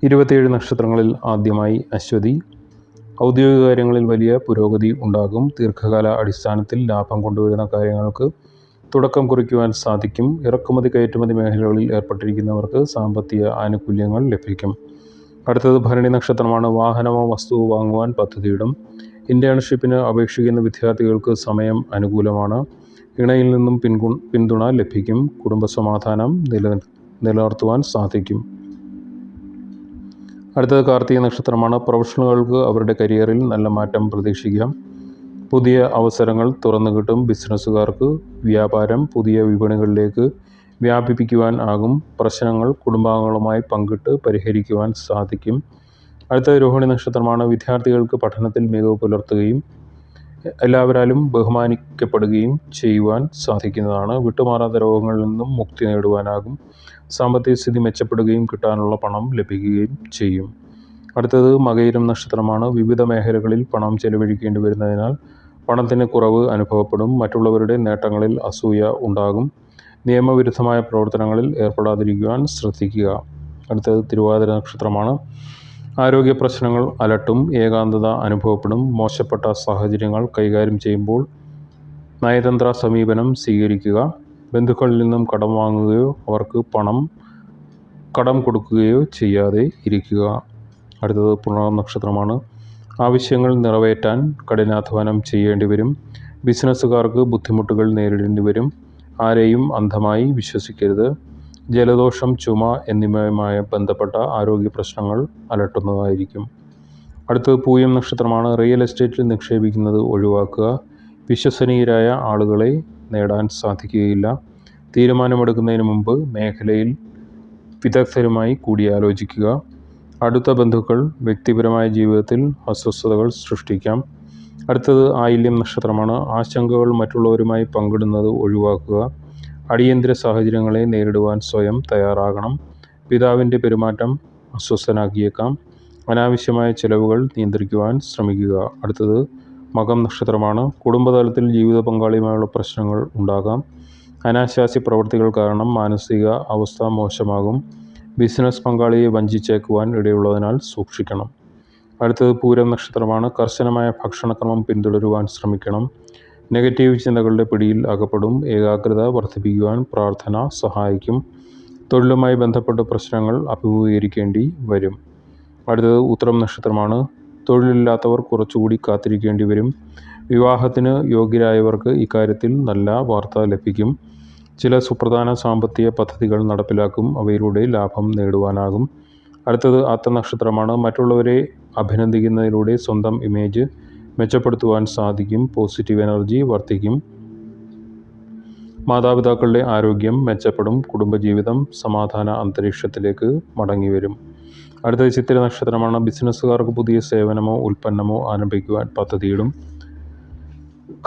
27 നക്ഷത്രങ്ങളിൽ ആദ്യമായി അശ്വതി. ഔദ്യോഗിക കാര്യങ്ങളിൽ വലിയ പുരോഗതി ഉണ്ടാകും. ദീർഘകാല അടിസ്ഥാനത്തിൽ ലാഭം കൊണ്ടുവരുന്ന കാര്യങ്ങൾക്ക് തുടക്കം കുറിക്കുവാൻ സാധിക്കും. ഇറക്കുമതി കയറ്റുമതി മേഖലകളിൽ ഏർപ്പെട്ടിരിക്കുന്നവർക്ക് സാമ്പത്തിക ആനുകൂല്യങ്ങൾ ലഭിക്കും. അടുത്തത് ഭരണി നക്ഷത്രമാണ്. വാഹനമോ വസ്തുവോ വാങ്ങുവാൻ പദ്ധതിയിടും. ഇൻറ്റേൺഷിപ്പിന് അപേക്ഷിക്കുന്ന വിദ്യാർത്ഥികൾക്ക് സമയം അനുകൂലമാണ്. ഇണയിൽ നിന്നും പിന്തുണ ലഭിക്കും. കുടുംബസമാധാനം നിലനിർത്തുവാൻ സാധിക്കും. അടുത്തത് കാർത്തിക നക്ഷത്രമാണ്. പ്രൊഫഷണലുകൾക്ക് അവരുടെ കരിയറിൽ നല്ല മാറ്റം പ്രതീക്ഷിക്കാം. പുതിയ അവസരങ്ങൾ തുറന്നു കിട്ടും. ബിസിനസ്സുകാർക്ക് വ്യാപാരം പുതിയ വിപണികളിലേക്ക് വ്യാപിപ്പിക്കുവാൻ ആകും. പ്രശ്നങ്ങൾ കുടുംബാംഗങ്ങളുമായി പങ്കിട്ട് പരിഹരിക്കുവാൻ സാധിക്കും. അടുത്തത് രോഹിണി നക്ഷത്രമാണ്. വിദ്യാർത്ഥികൾക്ക് പഠനത്തിൽ മികവ് പുലർത്തുകയും എല്ലാവരാലും ബഹുമാനിക്കപ്പെടുകയും ചെയ്യുവാൻ സാധിക്കുന്നതാണ്. വിട്ടുമാറാത്ത രോഗങ്ങളിൽ നിന്നും മുക്തി നേടുവാനാകും. സാമ്പത്തിക സ്ഥിതി മെച്ചപ്പെടുകയും കിട്ടാനുള്ള പണം ലഭിക്കുകയും ചെയ്യും. അടുത്തത് മകയിരം നക്ഷത്രമാണ്. വിവിധ മേഖലകളിൽ പണം ചെലവഴിക്കേണ്ടി വരുന്നതിനാൽ പണത്തിന് കുറവ് അനുഭവപ്പെടും. മറ്റുള്ളവരുടെ നേട്ടങ്ങളിൽ അസൂയ ഉണ്ടാകും. നിയമവിരുദ്ധമായ പ്രവർത്തനങ്ങളിൽ ഏർപ്പെടാതിരിക്കുവാൻ ശ്രദ്ധിക്കുക. അടുത്തത് തിരുവാതിര നക്ഷത്രമാണ്. ആരോഗ്യ പ്രശ്നങ്ങൾ അലട്ടും. ഏകാന്തത അനുഭവപ്പെടും. മോശപ്പെട്ട സാഹചര്യങ്ങൾ കൈകാര്യം ചെയ്യുമ്പോൾ നയതന്ത്ര സമീപനം സ്വീകരിക്കുക. ബന്ധുക്കളിൽ നിന്നും കടം വാങ്ങുകയോ അവർക്ക് കടം കൊടുക്കുകയോ ചെയ്യാതെ ഇരിക്കുക. അടുത്തത് പുണർദം നക്ഷത്രമാണ്. ആവശ്യങ്ങൾ നിറവേറ്റാൻ കഠിനാധ്വാനം ചെയ്യേണ്ടി വരും. ബിസിനസ്സുകാർക്ക് ബുദ്ധിമുട്ടുകൾ നേരിടേണ്ടി വരും. ആരെയും അന്ധമായി വിശ്വസിക്കരുത്. ജലദോഷം, ചുമ എന്നിവയുമായി ബന്ധപ്പെട്ട ആരോഗ്യ പ്രശ്നങ്ങൾ അലട്ടുന്നതായിരിക്കും. അടുത്തത് പൂയം നക്ഷത്രമാണ്. റിയൽ എസ്റ്റേറ്റിൽ നിക്ഷേപിക്കുന്നത് ഒഴിവാക്കുക. വിശ്വസനീയരായ ആളുകളെ നേടാൻ സാധിക്കുകയില്ല. തീരുമാനമെടുക്കുന്നതിന് മുമ്പ് മേഖലയിൽ വിദഗ്ധരുമായി കൂടിയാലോചിക്കുക. അടുത്ത ബന്ധുക്കൾ വ്യക്തിപരമായ ജീവിതത്തിൽ അസ്വസ്ഥതകൾ സൃഷ്ടിക്കാം. അടുത്തത് ആയില്യം നക്ഷത്രമാണ്. ആശങ്കകൾ മറ്റുള്ളവരുമായി പങ്കിടുന്നത് ഒഴിവാക്കുക. അടിയന്തര സാഹചര്യങ്ങളെ നേരിടുവാൻ സ്വയം തയ്യാറാകണം. പിതാവിൻ്റെ പെരുമാറ്റം അസ്വസ്ഥനാക്കിയേക്കാം. അനാവശ്യമായ ചെലവുകൾ നിയന്ത്രിക്കുവാൻ ശ്രമിക്കുക. അടുത്തത് മകം നക്ഷത്രമാണ്. കുടുംബതലത്തിൽ ജീവിത പങ്കാളിയുമായുള്ള പ്രശ്നങ്ങൾ ഉണ്ടാകാം. അനാശാസ്യ പ്രവൃത്തികൾ കാരണം മാനസിക അവസ്ഥ മോശമാകും. ബിസിനസ് പങ്കാളിയെ വഞ്ചിച്ചേക്കുവാൻ ഇടയുള്ളതിനാൽ സൂക്ഷിക്കണം. അടുത്തത് പൂരം നക്ഷത്രമാണ്. കർശനമായ ഭക്ഷണക്രമം പിന്തുടരുവാൻ ശ്രമിക്കണം. നെഗറ്റീവ് ചിന്തകളുടെ പിടിയിൽ അകപ്പെടും. ഏകാഗ്രത വർദ്ധിപ്പിക്കുവാൻ പ്രാർത്ഥന സഹായിക്കും. തൊഴിലുമായി ബന്ധപ്പെട്ട പ്രശ്നങ്ങൾ അഭിമുഖീകരിക്കേണ്ടി വരും. അടുത്തത് ഉത്തരം നക്ഷത്രമാണ്. തൊഴിലില്ലാത്തവർ കുറച്ചുകൂടി കാത്തിരിക്കേണ്ടി വരും. വിവാഹത്തിന് യോഗ്യരായവർക്ക് ഇക്കാര്യത്തിൽ നല്ല വാർത്ത ലഭിക്കും. ചില സുപ്രധാന സാമ്പത്തിക പദ്ധതികൾ നടപ്പിലാക്കും. അവയിലൂടെ ലാഭം നേടുവാനാകും. അടുത്തത് അത്ത നക്ഷത്രമാണ്. മറ്റുള്ളവരെ അഭിനന്ദിക്കുന്നതിലൂടെ സ്വന്തം ഇമേജ് മെച്ചപ്പെടുത്തുവാൻ സാധിക്കും. പോസിറ്റീവ് എനർജി വർദ്ധിക്കും. മാതാപിതാക്കളുടെ ആരോഗ്യം മെച്ചപ്പെടും. കുടുംബജീവിതം സമാധാന അന്തരീക്ഷത്തിലേക്ക് മടങ്ങി വരും. അടുത്തത് ചിത്തിര നക്ഷത്രമാണ്. ബിസിനസ്സുകാർക്ക് പുതിയ സേവനമോ ഉൽപ്പന്നമോ ആരംഭിക്കുവാൻ പദ്ധതിയിടും.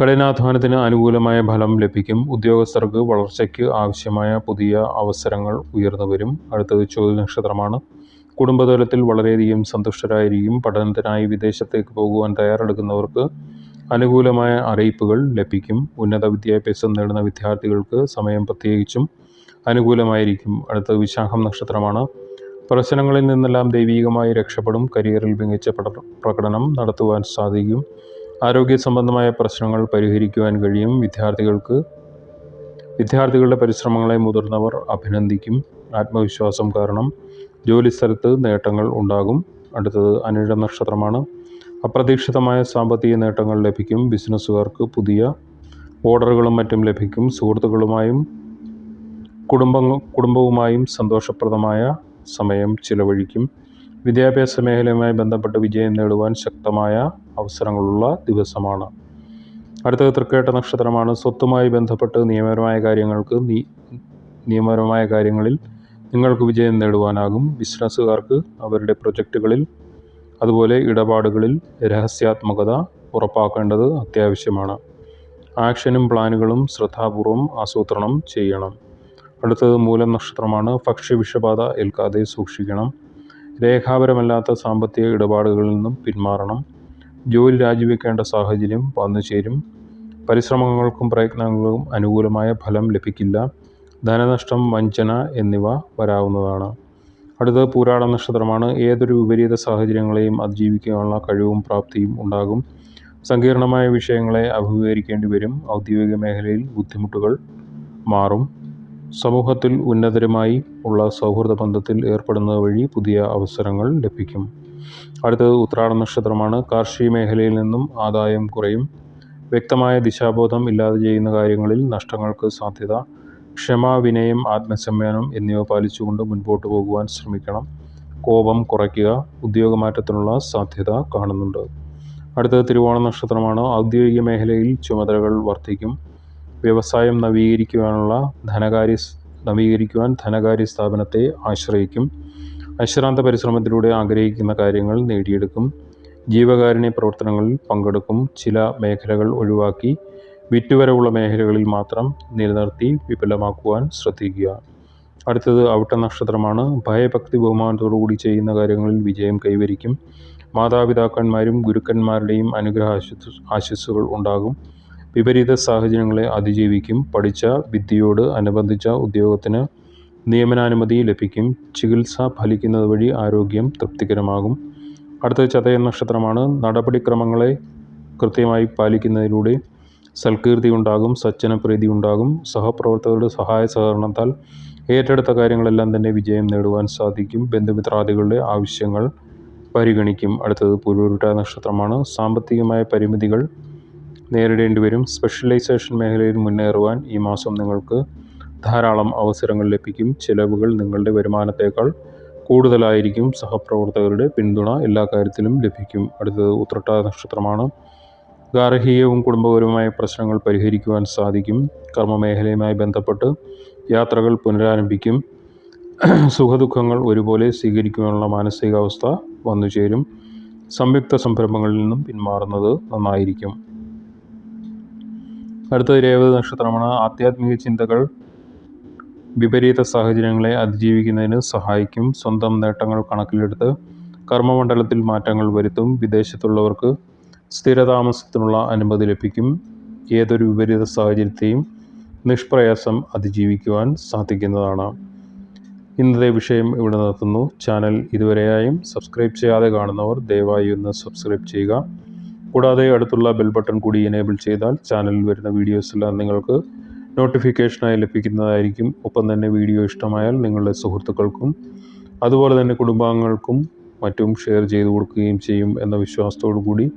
കഠിനാധ്വാനത്തിന് അനുകൂലമായ ഫലം ലഭിക്കും. ഉദ്യോഗസ്ഥർക്ക് വളർച്ചയ്ക്ക് ആവശ്യമായ പുതിയ അവസരങ്ങൾ ഉയർന്നു വരും. അടുത്തത് ചോതി നക്ഷത്രമാണ്. കുടുംബതലത്തിൽ വളരെയധികം സന്തുഷ്ടരായിരിക്കും. പഠനത്തിനായി വിദേശത്തേക്ക് പോകുവാൻ തയ്യാറെടുക്കുന്നവർക്ക് അനുകൂലമായ അറിയിപ്പുകൾ ലഭിക്കും. ഉന്നത വിദ്യാഭ്യാസം നേടുന്ന വിദ്യാർത്ഥികൾക്ക് സമയം പ്രത്യേകിച്ചും അനുകൂലമായിരിക്കും. അടുത്തത് വിശാഖം നക്ഷത്രമാണ്. പ്രശ്നങ്ങളിൽ നിന്നെല്ലാം ദൈവീകമായി രക്ഷപ്പെടും. കരിയറിൽ മികച്ച പ്രകടനം നടത്തുവാൻ സാധിക്കും. ആരോഗ്യ സംബന്ധമായ പ്രശ്നങ്ങൾ പരിഹരിക്കുവാൻ കഴിയും. വിദ്യാർത്ഥികളുടെ പരിശ്രമങ്ങളെ മുതിർന്നവർ അഭിനന്ദിക്കും. ആത്മവിശ്വാസം കാരണം ജോലിസ്ഥലത്ത് നേട്ടങ്ങൾ ഉണ്ടാകും. അടുത്തത് അനിഴം നക്ഷത്രമാണ്. അപ്രതീക്ഷിതമായ സാമ്പത്തിക നേട്ടങ്ങൾ ലഭിക്കും. ബിസിനസ്സുകാർക്ക് പുതിയ ഓർഡറുകളും മറ്റും ലഭിക്കും. സുഹൃത്തുക്കളുമായും കുടുംബവുമായും സന്തോഷപ്രദമായ സമയം ചിലവഴിക്കും. വിദ്യാഭ്യാസ മേഖലയുമായി ബന്ധപ്പെട്ട് വിജയം നേടുവാൻ ശക്തമായ അവസരങ്ങളുള്ള ദിവസമാണ്. അടുത്തത് തൃക്കേട്ട നക്ഷത്രമാണ്. സ്വത്തുമായി ബന്ധപ്പെട്ട് നിയമപരമായ കാര്യങ്ങളിൽ നിങ്ങൾക്ക് വിജയം നേടുവാനാകും. ബിസിനസ്സുകാർക്ക് അവരുടെ പ്രൊജക്റ്റുകളിൽ അതുപോലെ ഇടപാടുകളിൽ രഹസ്യാത്മകത ഉറപ്പാക്കേണ്ടത് അത്യാവശ്യമാണ്. ആക്ഷനും പ്ലാനുകളും ശ്രദ്ധാപൂർവം ആസൂത്രണം ചെയ്യണം. അടുത്തത് മൂലം നക്ഷത്രമാണ്. ഭക്ഷ്യവിഷബാധ ഏൽക്കാതെ സൂക്ഷിക്കണം. രേഖാപരമല്ലാത്ത സാമ്പത്തിക ഇടപാടുകളിൽ നിന്നും പിന്മാറണം. ജോലി രാജിവെക്കേണ്ട സാഹചര്യം വന്നു ചേരും. പരിശ്രമങ്ങൾക്കും പ്രയത്നങ്ങൾക്കും അനുകൂലമായ ഫലം ലഭിക്കില്ല. ധനനഷ്ടം, വഞ്ചന എന്നിവ വരാവുന്നതാണ്. അടുത്തത് പൂരാട നക്ഷത്രമാണ്. ഏതൊരു വിപരീത സാഹചര്യങ്ങളെയും അതിജീവിക്കാനുള്ള കഴിവും പ്രാപ്തിയും ഉണ്ടാകും. സങ്കീർണമായ വിഷയങ്ങളെ അഭിമുഖീകരിക്കേണ്ടി വരും. ഔദ്യോഗിക മേഖലയിൽ ബുദ്ധിമുട്ടുകൾ മാറും. സമൂഹത്തിൽ ഉന്നതരുമായി ഉള്ള സൗഹൃദ ബന്ധത്തിൽ ഏർപ്പെടുന്നത് വഴി പുതിയ അവസരങ്ങൾ ലഭിക്കും. അടുത്തത് ഉത്രാട നക്ഷത്രമാണ്. കാർഷിക മേഖലയിൽ നിന്നും ആദായം കുറയും. വ്യക്തമായ ദിശാബോധം ഇല്ലാതെ ചെയ്യുന്ന കാര്യങ്ങളിൽ നഷ്ടങ്ങൾക്ക് സാധ്യത. ക്ഷമ, വിനയം, ആത്മസംയമനം എന്നിവ പാലിച്ചുകൊണ്ട് മുൻപോട്ട് പോകുവാൻ ശ്രമിക്കണം. കോപം കുറയ്ക്കുക. ഉദ്യോഗമാറ്റത്തിനുള്ള സാധ്യത കാണുന്നുണ്ട്. അടുത്തത് തിരുവോണ നക്ഷത്രമാണ്. ഔദ്യോഗിക മേഖലയിൽ ചുമതലകൾ വർദ്ധിക്കും. വ്യവസായം നവീകരിക്കുവാൻ ധനകാര്യ സ്ഥാപനത്തെ ആശ്രയിക്കും. അശ്രാന്ത പരിശ്രമത്തിലൂടെ ആഗ്രഹിക്കുന്ന കാര്യങ്ങൾ നേടിയെടുക്കും. ജീവകാരുണ്യ പ്രവർത്തനങ്ങളിൽ പങ്കെടുക്കും. ചില മേഖലകൾ ഒഴിവാക്കി വിറ്റുവരവുള്ള മേഖലകളിൽ മാത്രം നിലനിർത്തി വിപുലമാക്കുവാൻ ശ്രദ്ധിക്കുക. അടുത്തത് അവിട്ട നക്ഷത്രമാണ്. ഭയഭക്തി ബഹുമാനത്തോടു കൂടി ചെയ്യുന്ന കാര്യങ്ങളിൽ വിജയം കൈവരിക്കും. മാതാപിതാക്കന്മാരും ഗുരുക്കന്മാരുടെയും അനുഗ്രഹ ആശിസ്സുകൾ ഉണ്ടാകും. വിപരീത സാഹചര്യങ്ങളെ അതിജീവിക്കും. പഠിച്ച വിദ്യയോട് അനുബന്ധിച്ച ഉദ്യോഗത്തിന് നിയമനാനുമതി ലഭിക്കും. ചികിത്സ ഫലിക്കുന്നത് വഴി ആരോഗ്യം തൃപ്തികരമാകും. അടുത്തത് ചതയം നക്ഷത്രമാണ്. നടപടിക്രമങ്ങളെ കൃത്യമായി പാലിക്കുന്നതിലൂടെ സൽകീർത്തി ഉണ്ടാകും. സജ്ജനപ്രീതി ഉണ്ടാകും. സഹപ്രവർത്തകരുടെ സഹായ സഹകരണത്താൽ ഏറ്റെടുത്ത കാര്യങ്ങളെല്ലാം തന്നെ വിജയം നേടുവാൻ സാധിക്കും. ബന്ധുമിത്രാദികളുടെ ആവശ്യങ്ങൾ പരിഗണിക്കും. അടുത്തത് പുരുരുട്ട നക്ഷത്രമാണ്. സാമ്പത്തികമായ പരിമിതികൾ നേരിടേണ്ടി വരും. സ്പെഷ്യലൈസേഷൻ മേഖലയിൽ മുന്നേറുവാൻ ഈ മാസം നിങ്ങൾക്ക് ധാരാളം അവസരങ്ങൾ ലഭിക്കും. ചിലവുകൾ നിങ്ങളുടെ വരുമാനത്തേക്കാൾ കൂടുതലായിരിക്കും. സഹപ്രവർത്തകരുടെ പിന്തുണ എല്ലാ കാര്യത്തിലും ലഭിക്കും. അടുത്തത് ഉത്രട്ട നക്ഷത്രമാണ്. ഗാർഹികവും കുടുംബപരവുമായ പ്രശ്നങ്ങൾ പരിഹരിക്കുവാൻ സാധിക്കും. കർമ്മമേഖലയുമായി ബന്ധപ്പെട്ട് യാത്രകൾ പുനരാരംഭിക്കും. സുഖദുഃഖങ്ങൾ ഒരുപോലെ സ്വീകരിക്കുവാനുള്ള മാനസികാവസ്ഥ വന്നുചേരും. സംയുക്ത സംരംഭങ്ങളിൽ നിന്നും പിന്മാറുന്നത് നന്നായിരിക്കും. അടുത്തത് രേവതി നക്ഷത്രമാണ്. ആധ്യാത്മിക ചിന്തകൾ വിപരീത സാഹചര്യങ്ങളെ അതിജീവിക്കുന്നതിന് സഹായിക്കും. സ്വന്തം നേട്ടങ്ങൾ കണക്കിലെടുത്ത് കർമ്മമണ്ഡലത്തിൽ മാറ്റങ്ങൾ വരുത്തും. വിദേശത്തുള്ളവർക്ക് സ്ഥിരതാമസത്തിനുള്ള അനുമതി ലഭിക്കും. ഏതൊരു വിപരീത സാഹചര്യത്തെയും നിഷ്പ്രയാസം അതിജീവിക്കുവാൻ സാധിക്കുന്നതാണ്. ഇന്നത്തെ വിഷയം ഇവിടെ നിർത്തുന്നു. ചാനൽ ഇതുവരെയായും സബ്സ്ക്രൈബ് ചെയ്യാതെ കാണുന്നവർ ദയവായി ഒന്ന് സബ്സ്ക്രൈബ് ചെയ്യുക. കൂടാതെ അടുത്തുള്ള ബെൽ ബട്ടൺ കൂടി എനേബിൾ ചെയ്താൽ ചാനലിൽ വരുന്ന വീഡിയോസ് എല്ലാം നിങ്ങൾക്ക് നോട്ടിഫിക്കേഷനായി ലഭിക്കുന്നതായിരിക്കും. ഒപ്പം തന്നെ വീഡിയോ ഇഷ്ടമായാൽ നിങ്ങളുടെ സുഹൃത്തുക്കൾക്കും അതുപോലെ തന്നെ കുടുംബാംഗങ്ങൾക്കും മറ്റും ഷെയർ ചെയ്തു കൊടുക്കുകയും ചെയ്യും എന്ന വിശ്വാസത്തോടു കൂടി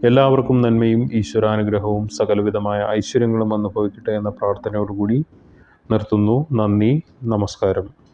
എല്ലാവർക്കും നന്മയും ഈശ്വരാനുഗ്രഹവും സകലവിധമായ ഐശ്വര്യങ്ങളും അനുഭവിക്കട്ടെ എന്ന പ്രാർത്ഥനയോടുകൂടി നിർത്തുന്നു. നന്ദി, നമസ്കാരം.